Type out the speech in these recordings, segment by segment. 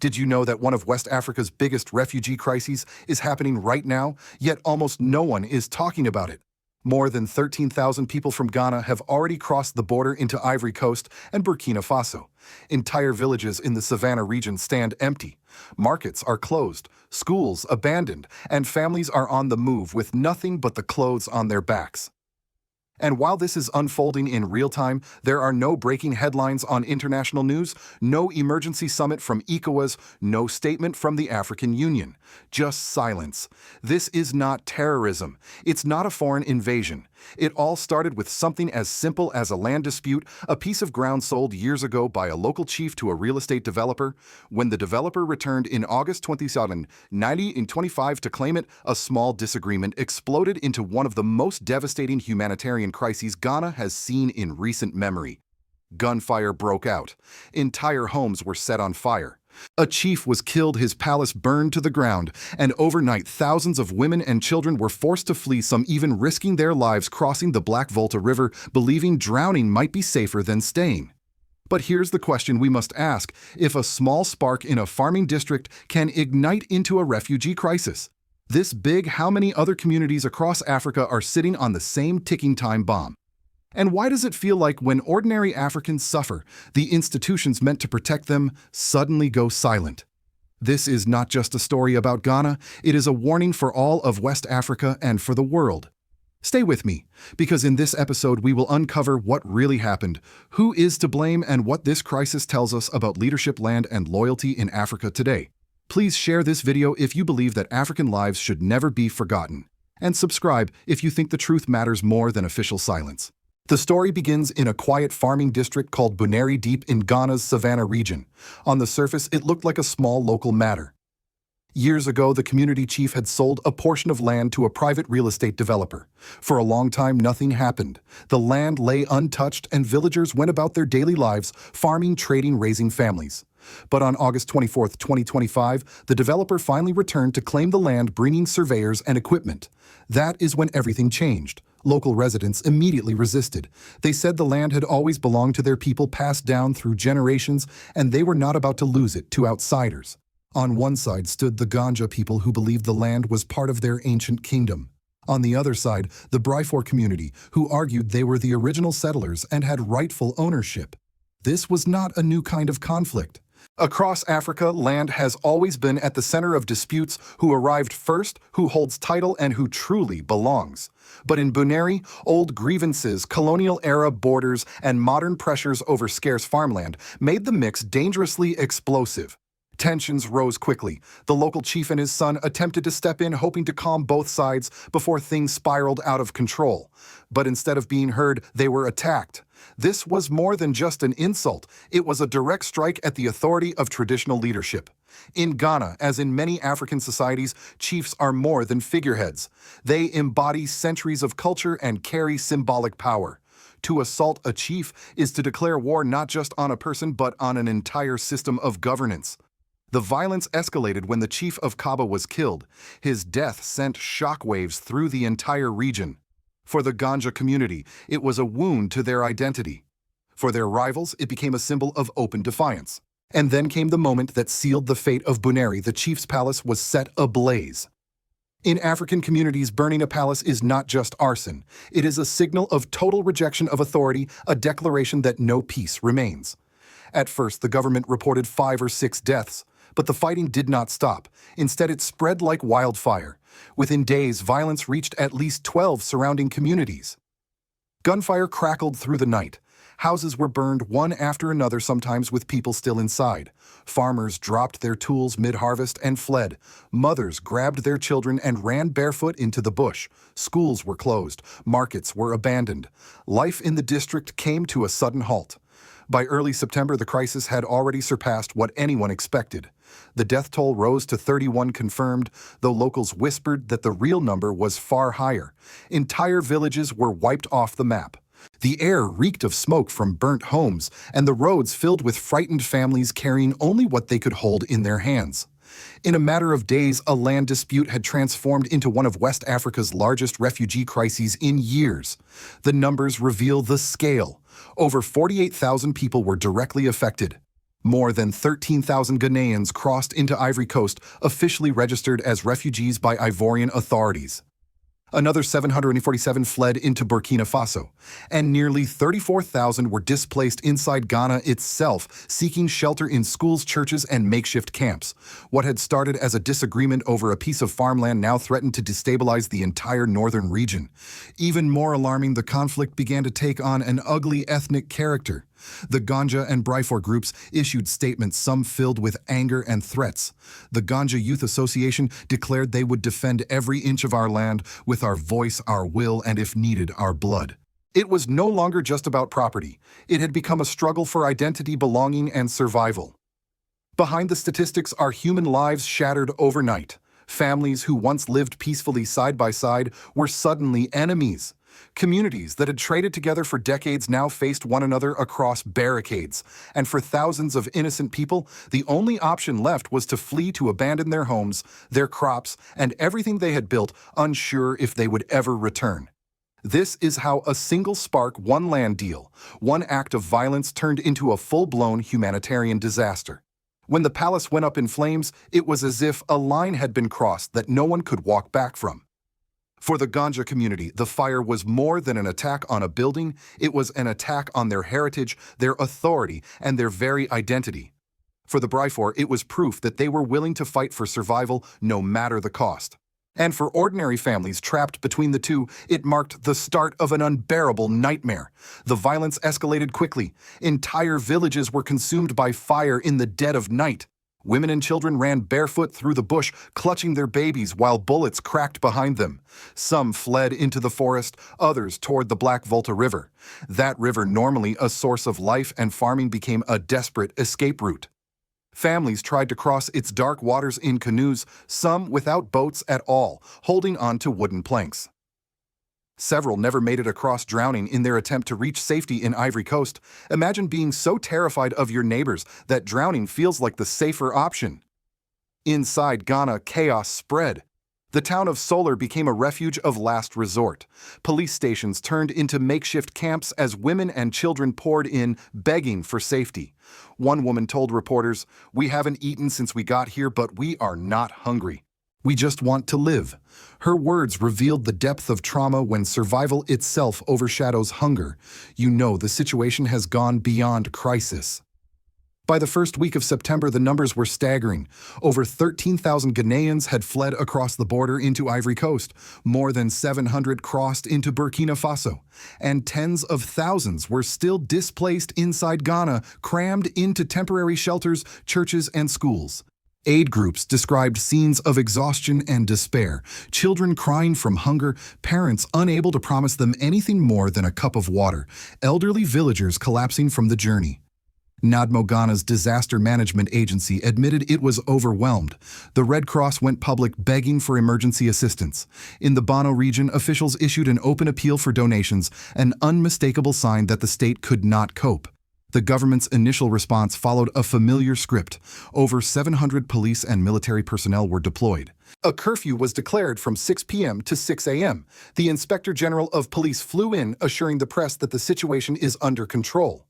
Did you know that one of West Africa's biggest refugee crises is happening right now, yet almost no one is talking about it? More than 13,000 people from Ghana have already crossed the border into Ivory Coast and Burkina Faso. Entire villages in the Savannah region stand empty. Markets are closed, schools abandoned, and families are on the move with nothing but the clothes on their backs. And while this is unfolding in real time, there are no breaking headlines on international news, no emergency summit from ECOWAS, no statement from the African Union. Just silence. This is not terrorism. It's not a foreign invasion. It all started with something as simple as a land dispute, a piece of ground sold years ago by a local chief to a real estate developer. When the developer returned in August 2025 to claim it, a small disagreement exploded into one of the most devastating humanitarian crises Ghana has seen in recent memory. Gunfire broke out. Entire homes were set on fire. A chief was killed, his palace burned to the ground, and overnight thousands of women and children were forced to flee, some even risking their lives crossing the Black Volta River, believing drowning might be safer than staying. But here's the question we must ask: if a small spark in a farming district can ignite into a refugee crisis, this big, how many other communities across Africa are sitting on the same ticking time bomb? And why does it feel like when ordinary Africans suffer, the institutions meant to protect them suddenly go silent? This is not just a story about Ghana, it is a warning for all of West Africa and for the world. Stay with me, because in this episode we will uncover what really happened, who is to blame, and what this crisis tells us about leadership, land, and loyalty in Africa today. Please share this video if you believe that African lives should never be forgotten. And subscribe if you think the truth matters more than official silence. The story begins in a quiet farming district called Buneri, deep in Ghana's Savannah region. On the surface, it looked like a small local matter. Years ago, the community chief had sold a portion of land to a private real estate developer. For a long time, nothing happened. The land lay untouched, and villagers went about their daily lives, farming, trading, raising families. But on August 24, 2025, the developer finally returned to claim the land, bringing surveyors and equipment. That is when everything changed. Local residents immediately resisted. They said the land had always belonged to their people, passed down through generations, and they were not about to lose it to outsiders. On one side stood the Ganja people, who believed the land was part of their ancient kingdom. On the other side, the Bryfor community, who argued they were the original settlers and had rightful ownership. This was not a new kind of conflict. Across Africa, land has always been at the center of disputes: who arrived first, who holds title, and who truly belongs. But in Buneri, old grievances, colonial-era borders, and modern pressures over scarce farmland made the mix dangerously explosive. Tensions rose quickly. The local chief and his son attempted to step in, hoping to calm both sides before things spiraled out of control. But instead of being heard, they were attacked. This was more than just an insult. It was a direct strike at the authority of traditional leadership. In Ghana, as in many African societies, chiefs are more than figureheads. They embody centuries of culture and carry symbolic power. To assault a chief is to declare war not just on a person but on an entire system of governance. The violence escalated when the chief of Kaba was killed. His death sent shockwaves through the entire region. For the Ganja community, it was a wound to their identity. For their rivals, it became a symbol of open defiance. And then came the moment that sealed the fate of Buneri. The chief's palace was set ablaze. In African communities, burning a palace is not just arson. It is a signal of total rejection of authority, a declaration that no peace remains. At first, the government reported 5 or 6 deaths, but the fighting did not stop. Instead, it spread like wildfire. Within days, violence reached at least 12 surrounding communities. Gunfire crackled through the night. Houses were burned one after another, sometimes with people still inside. Farmers dropped their tools mid-harvest and fled. Mothers grabbed their children and ran barefoot into the bush. Schools were closed. Markets were abandoned. Life in the district came to a sudden halt. By early September, the crisis had already surpassed what anyone expected. The death toll rose to 31 confirmed, though locals whispered that the real number was far higher. Entire villages were wiped off the map. The air reeked of smoke from burnt homes, and the roads filled with frightened families carrying only what they could hold in their hands. In a matter of days, a land dispute had transformed into one of West Africa's largest refugee crises in years. The numbers reveal the scale. Over 48,000 people were directly affected. More than 13,000 Ghanaians crossed into Ivory Coast, officially registered as refugees by Ivorian authorities. Another 747 fled into Burkina Faso, and nearly 34,000 were displaced inside Ghana itself, seeking shelter in schools, churches, and makeshift camps. What had started as a disagreement over a piece of farmland now threatened to destabilize the entire northern region. Even more alarming, the conflict began to take on an ugly ethnic character. The Ganja and Bryfor groups issued statements, some filled with anger and threats. The Ganja Youth Association declared they would defend every inch of our land with our voice, our will, and if needed, our blood. It was no longer just about property. It had become a struggle for identity, belonging, and survival. Behind the statistics are human lives shattered overnight. Families who once lived peacefully side by side were suddenly enemies. Communities that had traded together for decades now faced one another across barricades, and for thousands of innocent people, the only option left was to flee, to abandon their homes, their crops, and everything they had built, unsure if they would ever return. This is how a single spark, one land deal, one act of violence turned into a full-blown humanitarian disaster. When the palace went up in flames, it was as if a line had been crossed that no one could walk back from. For the Ganja community, the fire was more than an attack on a building. It was an attack on their heritage, their authority, and their very identity. For the Bryfor, it was proof that they were willing to fight for survival no matter the cost. And for ordinary families trapped between the two, it marked the start of an unbearable nightmare. The violence escalated quickly. Entire villages were consumed by fire in the dead of night. Women and children ran barefoot through the bush, clutching their babies while bullets cracked behind them. Some fled into the forest, others toward the Black Volta River. That river, normally a source of life and farming, became a desperate escape route. Families tried to cross its dark waters in canoes, some without boats at all, holding on to wooden planks. Several never made it across, drowning in their attempt to reach safety in Ivory Coast. Imagine being so terrified of your neighbors that drowning feels like the safer option. Inside Ghana, chaos spread. The town of Solar became a refuge of last resort. Police stations turned into makeshift camps as women and children poured in, begging for safety. One woman told reporters, "We haven't eaten since we got here, but we are not hungry. We just want to live." Her words revealed the depth of trauma when survival itself overshadows hunger. You know the situation has gone beyond crisis. By the first week of September, the numbers were staggering. Over 13,000 Ghanaians had fled across the border into Ivory Coast. More than 700 crossed into Burkina Faso. And tens of thousands were still displaced inside Ghana, crammed into temporary shelters, churches, and schools. Aid groups described scenes of exhaustion and despair, children crying from hunger, parents unable to promise them anything more than a cup of water, elderly villagers collapsing from the journey. NADMO, Ghana's disaster management agency, admitted it was overwhelmed. The Red Cross went public begging for emergency assistance. In the Bono region, officials issued an open appeal for donations, an unmistakable sign that the state could not cope. The government's initial response followed a familiar script. Over 700 police and military personnel were deployed. A curfew was declared from 6 p.m. to 6 a.m. The Inspector General of Police flew in, assuring the press that the situation is under control.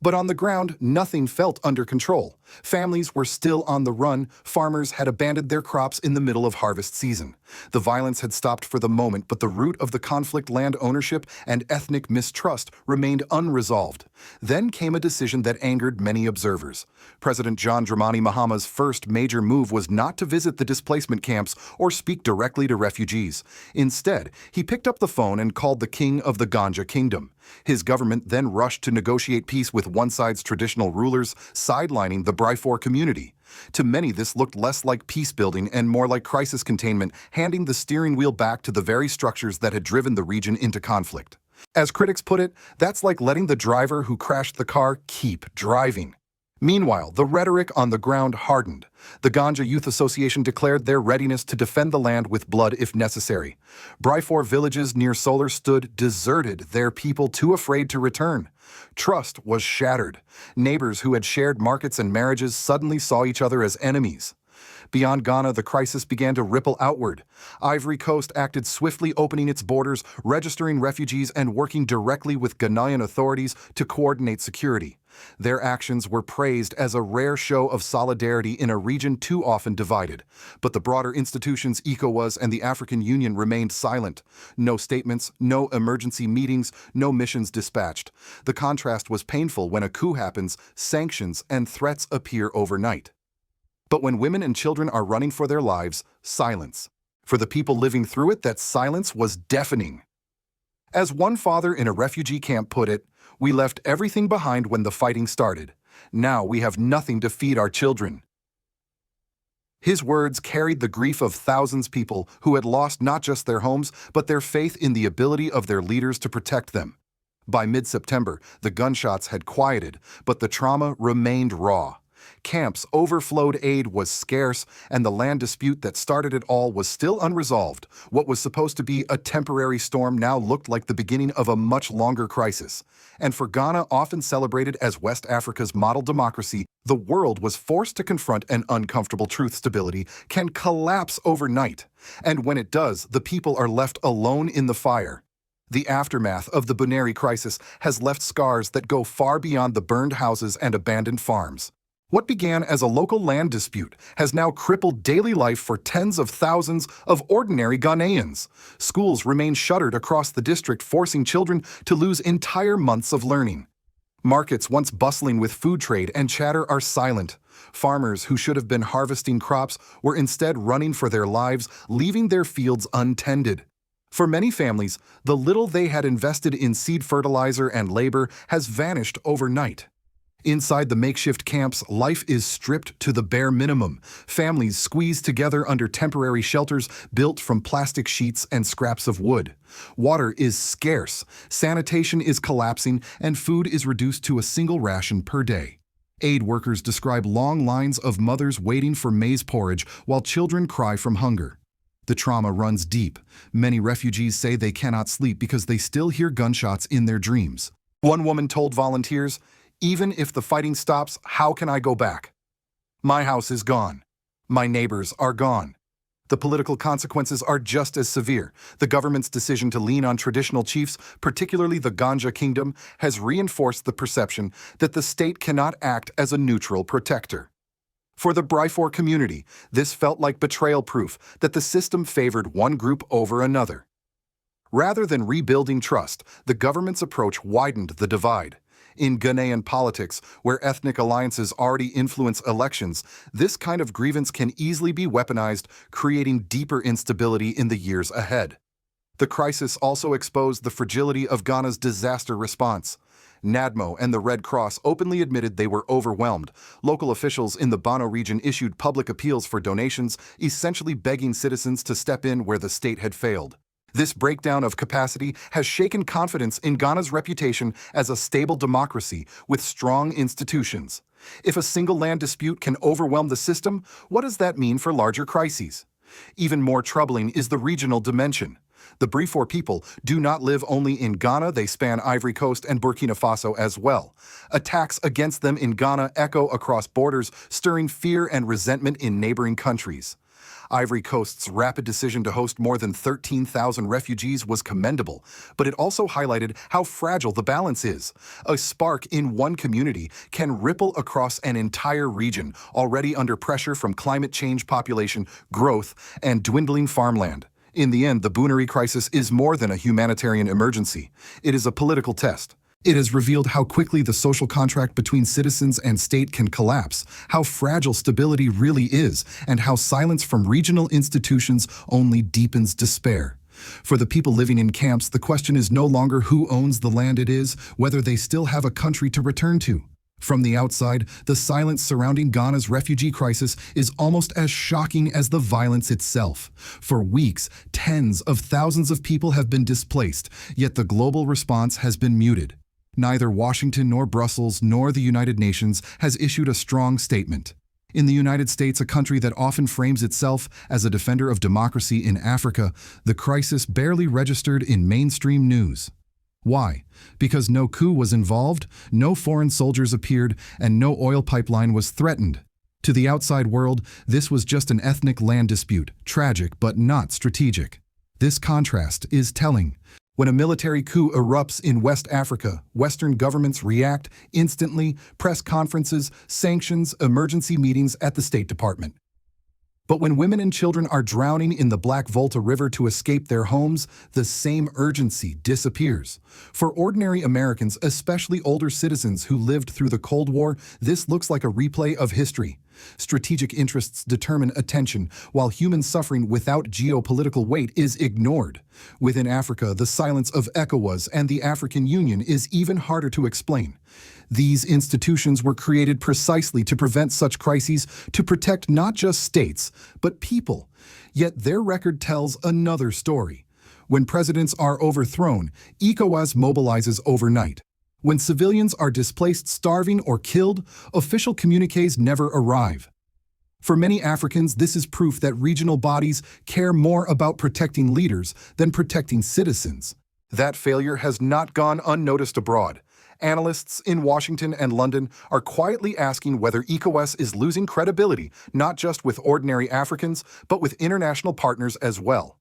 But on the ground, nothing felt under control. Families were still on the run. Farmers had abandoned their crops in the middle of harvest season. The violence had stopped for the moment, but the root of the conflict, land ownership and ethnic mistrust, remained unresolved. Then came a decision that angered many observers. President John Dramani Mahama's first major move was not to visit the displacement camps or speak directly to refugees. Instead, he picked up the phone and called the king of the Ganja Kingdom. His government then rushed to negotiate peace with one side's traditional rulers, sidelining the Bryfor community. To many, this looked less like peace building and more like crisis containment, handing the steering wheel back to the very structures that had driven the region into conflict. As critics put it, that's like letting the driver who crashed the car keep driving. Meanwhile, the rhetoric on the ground hardened. The Ganja Youth Association declared their readiness to defend the land with blood if necessary. Bryfor villages near Solar stood deserted, their people too afraid to return. Trust was shattered. Neighbors who had shared markets and marriages suddenly saw each other as enemies. Beyond Ghana, the crisis began to ripple outward. Ivory Coast acted swiftly, opening its borders, registering refugees, and working directly with Ghanaian authorities to coordinate security. Their actions were praised as a rare show of solidarity in a region too often divided. But the broader institutions, ECOWAS and the African Union, remained silent. No statements, no emergency meetings, no missions dispatched. The contrast was painful when a coup happens, sanctions and threats appear overnight. But when women and children are running for their lives, silence. For the people living through it, that silence was deafening. As one father in a refugee camp put it, "We left everything behind when the fighting started. Now we have nothing to feed our children." His words carried the grief of thousands of people who had lost not just their homes, but their faith in the ability of their leaders to protect them. By mid-September, the gunshots had quieted, but the trauma remained raw. Camps overflowed, aid was scarce, and the land dispute that started it all was still unresolved. What was supposed to be a temporary storm now looked like the beginning of a much longer crisis. And for Ghana, often celebrated as West Africa's model democracy, the world was forced to confront an uncomfortable truth: stability can collapse overnight. And when it does, the people are left alone in the fire. The aftermath of the Buneri crisis has left scars that go far beyond the burned houses and abandoned farms. What began as a local land dispute has now crippled daily life for tens of thousands of ordinary Ghanaians. Schools remain shuttered across the district, forcing children to lose entire months of learning. Markets once bustling with food trade and chatter are silent. Farmers who should have been harvesting crops were instead running for their lives, leaving their fields untended. For many families, the little they had invested in seed fertilizer and labor has vanished overnight. Inside the makeshift camps, life is stripped to the bare minimum. Families squeezed together under temporary shelters built from plastic sheets and scraps of wood. Water is scarce, sanitation is collapsing, and food is reduced to a single ration per day. Aid workers describe long lines of mothers waiting for maize porridge while children cry from hunger. The trauma runs deep. Many refugees say they cannot sleep because they still hear gunshots in their dreams. One woman told volunteers, "Even if the fighting stops, how can I go back? My house is gone. My neighbors are gone." The political consequences are just as severe. The government's decision to lean on traditional chiefs, particularly the Ganja Kingdom, has reinforced the perception that the state cannot act as a neutral protector. For the Biafra community, this felt like betrayal, proof that the system favored one group over another. Rather than rebuilding trust, the government's approach widened the divide. In Ghanaian politics, where ethnic alliances already influence elections, this kind of grievance can easily be weaponized, creating deeper instability in the years ahead. The crisis also exposed the fragility of Ghana's disaster response. NADMO and the Red Cross openly admitted they were overwhelmed. Local officials in the Bono region issued public appeals for donations, essentially begging citizens to step in where the state had failed. This breakdown of capacity has shaken confidence in Ghana's reputation as a stable democracy with strong institutions. If a single land dispute can overwhelm the system, what does that mean for larger crises? Even more troubling is the regional dimension. The Biafra people do not live only in Ghana, they span Ivory Coast and Burkina Faso as well. Attacks against them in Ghana echo across borders, stirring fear and resentment in neighboring countries. Ivory Coast's rapid decision to host more than 13,000 refugees was commendable, but it also highlighted how fragile the balance is. A spark in one community can ripple across an entire region, already under pressure from climate change, population growth, and dwindling farmland. In the end, the Buneri crisis is more than a humanitarian emergency. It is a political test. It has revealed how quickly the social contract between citizens and state can collapse, how fragile stability really is, and how silence from regional institutions only deepens despair. For the people living in camps, the question is no longer who owns the land, it is whether they still have a country to return to. From the outside, the silence surrounding Ghana's refugee crisis is almost as shocking as the violence itself. For weeks, tens of thousands of people have been displaced, yet the global response has been muted. Neither Washington nor Brussels nor the United Nations has issued a strong statement. In the United States, a country that often frames itself as a defender of democracy in Africa, the crisis barely registered in mainstream news. Why? Because no coup was involved, no foreign soldiers appeared, and no oil pipeline was threatened. To the outside world, this was just an ethnic land dispute, tragic but not strategic. This contrast is telling. When a military coup erupts in West Africa, Western governments react instantly, press conferences, sanctions, emergency meetings at the State Department. But when women and children are drowning in the Black Volta River to escape their homes, the same urgency disappears. For ordinary Americans, especially older citizens who lived through the Cold War, this looks like a replay of history. Strategic interests determine attention, while human suffering without geopolitical weight is ignored. Within Africa, the silence of ECOWAS and the African Union is even harder to explain. These institutions were created precisely to prevent such crises, to protect not just states, but people. Yet their record tells another story. When presidents are overthrown, ECOWAS mobilizes overnight. When civilians are displaced, starving, or killed, official communiques never arrive. For many Africans, this is proof that regional bodies care more about protecting leaders than protecting citizens. That failure has not gone unnoticed abroad. Analysts in Washington and London are quietly asking whether ECOWAS is losing credibility, not just with ordinary Africans, but with international partners as well.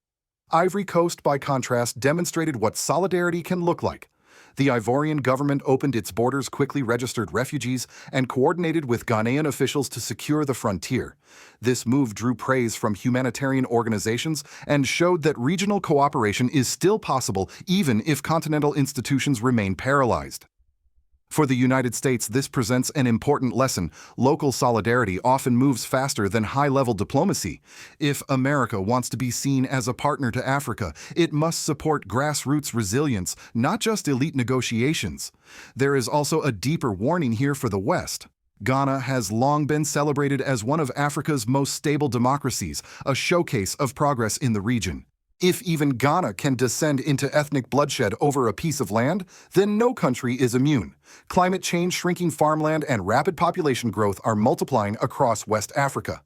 Ivory Coast, by contrast, demonstrated what solidarity can look like. The Ivorian government opened its borders, quickly registered refugees, and coordinated with Ghanaian officials to secure the frontier. This move drew praise from humanitarian organizations and showed that regional cooperation is still possible even if continental institutions remain paralyzed. For the United States, this presents an important lesson. Local solidarity often moves faster than high-level diplomacy. If America wants to be seen as a partner to Africa, it must support grassroots resilience, not just elite negotiations. There is also a deeper warning here for the West. Ghana has long been celebrated as one of Africa's most stable democracies, a showcase of progress in the region. If even Ghana can descend into ethnic bloodshed over a piece of land, then no country is immune. Climate change, shrinking farmland, and rapid population growth are multiplying across West Africa.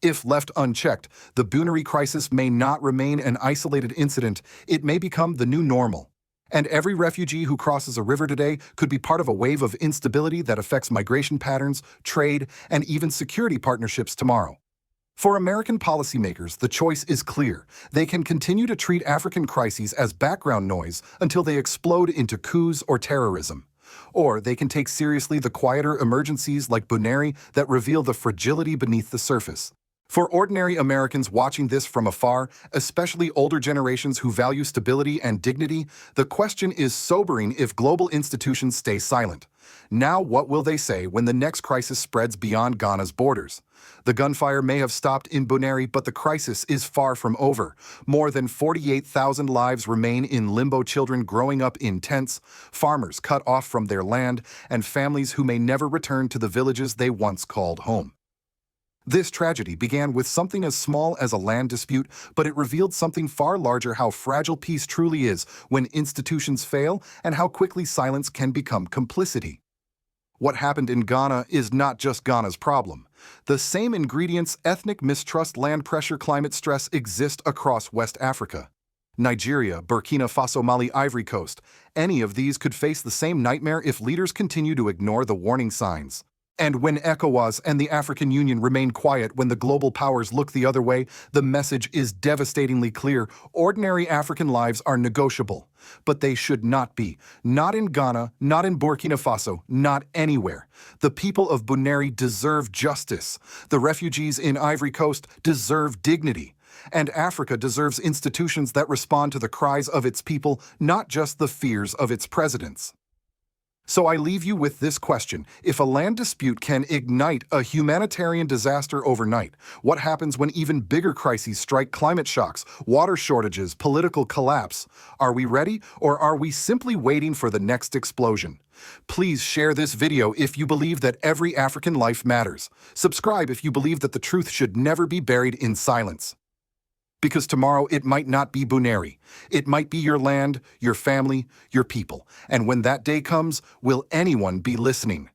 If left unchecked, the Buneri crisis may not remain an isolated incident, it may become the new normal. And every refugee who crosses a river today could be part of a wave of instability that affects migration patterns, trade, and even security partnerships tomorrow. For American policymakers, the choice is clear. They can continue to treat African crises as background noise until they explode into coups or terrorism. Or they can take seriously the quieter emergencies like Buneri that reveal the fragility beneath the surface. For ordinary Americans watching this from afar, especially older generations who value stability and dignity, the question is sobering if global institutions stay silent. Now, what will they say when the next crisis spreads beyond Ghana's borders? The gunfire may have stopped in Buneri, but the crisis is far from over. More than 48,000 lives remain in limbo, children growing up in tents, farmers cut off from their land, and families who may never return to the villages they once called home. This tragedy began with something as small as a land dispute, but it revealed something far larger: how fragile peace truly is when institutions fail and how quickly silence can become complicity. What happened in Ghana is not just Ghana's problem. The same ingredients, ethnic mistrust, land pressure, climate stress, exist across West Africa. Nigeria, Burkina Faso, Mali, Ivory Coast. Any of these could face the same nightmare if leaders continue to ignore the warning signs. And when ECOWAS and the African Union remain quiet when the global powers look the other way, the message is devastatingly clear. Ordinary African lives are negotiable, but they should not be. Not in Ghana, not in Burkina Faso, not anywhere. The people of Buneri deserve justice. The refugees in Ivory Coast deserve dignity. And Africa deserves institutions that respond to the cries of its people, not just the fears of its presidents. So I leave you with this question. If a land dispute can ignite a humanitarian disaster overnight, what happens when even bigger crises strike? Climate shocks, water shortages, political collapse? Are we ready, or are we simply waiting for the next explosion? Please share this video if you believe that every African life matters. Subscribe if you believe that the truth should never be buried in silence. Because tomorrow it might not be Buneri. It might be your land, your family, your people. And when that day comes, will anyone be listening?